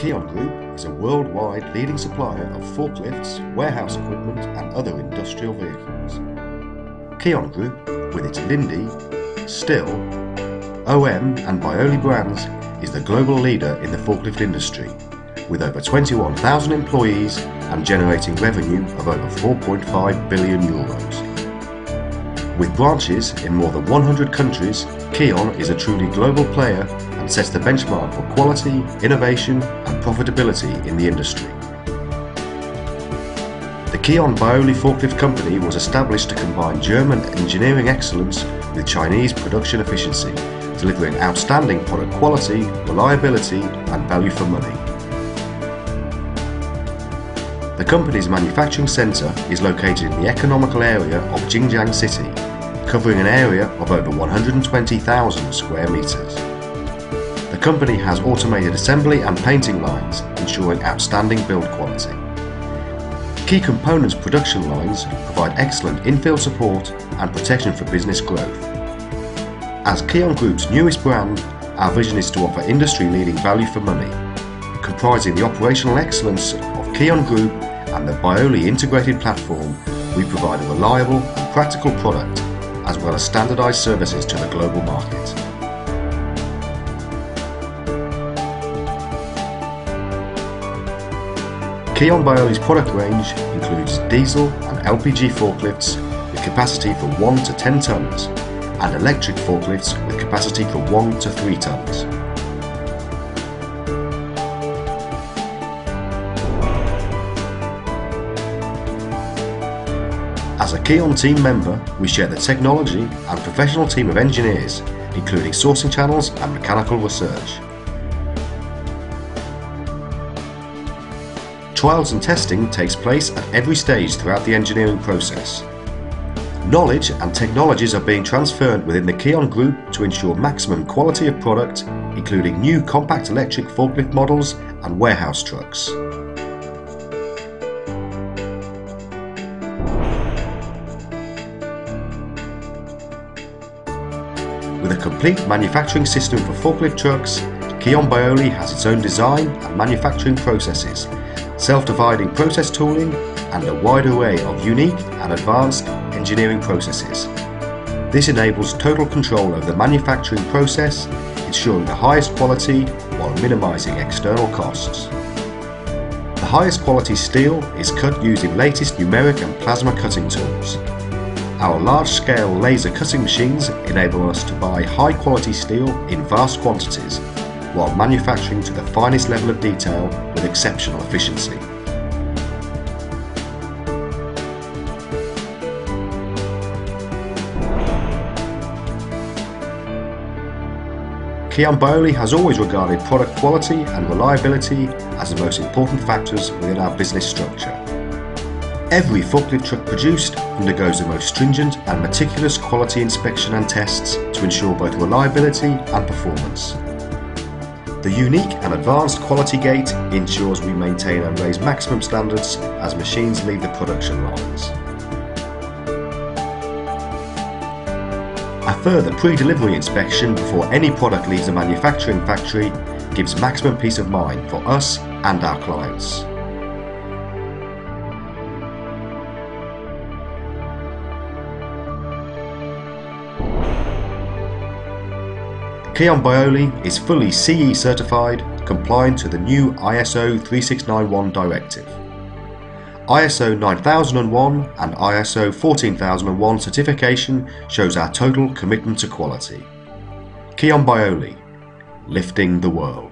KION Group is a worldwide leading supplier of forklifts, warehouse equipment and other industrial vehicles. KION Group, with its Lindy, Still, OM and Baoli brands, is the global leader in the forklift industry, with over 21,000 employees and generating revenue of over 4.5 billion euros. With branches in more than 100 countries, KION is a truly global player and sets the benchmark for quality, innovation and profitability in the industry. The KION Baoli Forklift company was established to combine German engineering excellence with Chinese production efficiency, delivering outstanding product quality, reliability and value for money. The company's manufacturing centre is located in the economical area of Jingjiang city, covering an area of over 120,000 square metres. The company has automated assembly and painting lines, ensuring outstanding build quality. Key components production lines provide excellent in-field support and protection for business growth. As KION Group's newest brand, our vision is to offer industry-leading value for money, comprising the operational excellence of KION Group and the Baoli integrated platform. We provide a reliable and practical product, as well as standardised services to the global market. KION Baoli's product range includes diesel and LPG forklifts with capacity for 1 to 10 tonnes and electric forklifts with capacity for 1 to 3 tonnes. As a KION team member, we share the technology and professional team of engineers, including sourcing channels and mechanical research. Trials and testing takes place at every stage throughout the engineering process. Knowledge and technologies are being transferred within the KION Group to ensure maximum quality of product, including new compact electric forklift models and warehouse trucks. With a complete manufacturing system for forklift trucks, KION Baoli has its own design and manufacturing processes, self-dividing process tooling and a wide array of unique and advanced engineering processes. This enables total control over the manufacturing process, ensuring the highest quality while minimizing external costs. The highest quality steel is cut using latest numeric and plasma cutting tools. Our large-scale laser cutting machines enable us to buy high-quality steel in vast quantities, while manufacturing to the finest level of detail with exceptional efficiency. KION Baoli has always regarded product quality and reliability as the most important factors within our business structure. Every forklift truck produced undergoes the most stringent and meticulous quality inspection and tests to ensure both reliability and performance. The unique and advanced quality gate ensures we maintain and raise maximum standards as machines leave the production lines. A further pre-delivery inspection before any product leaves the manufacturing factory gives maximum peace of mind for us and our clients. KION Baoli is fully CE certified, compliant to the new ISO 3691 directive. ISO 9001 and ISO 14001 certification shows our total commitment to quality. KION Baoli, lifting the world.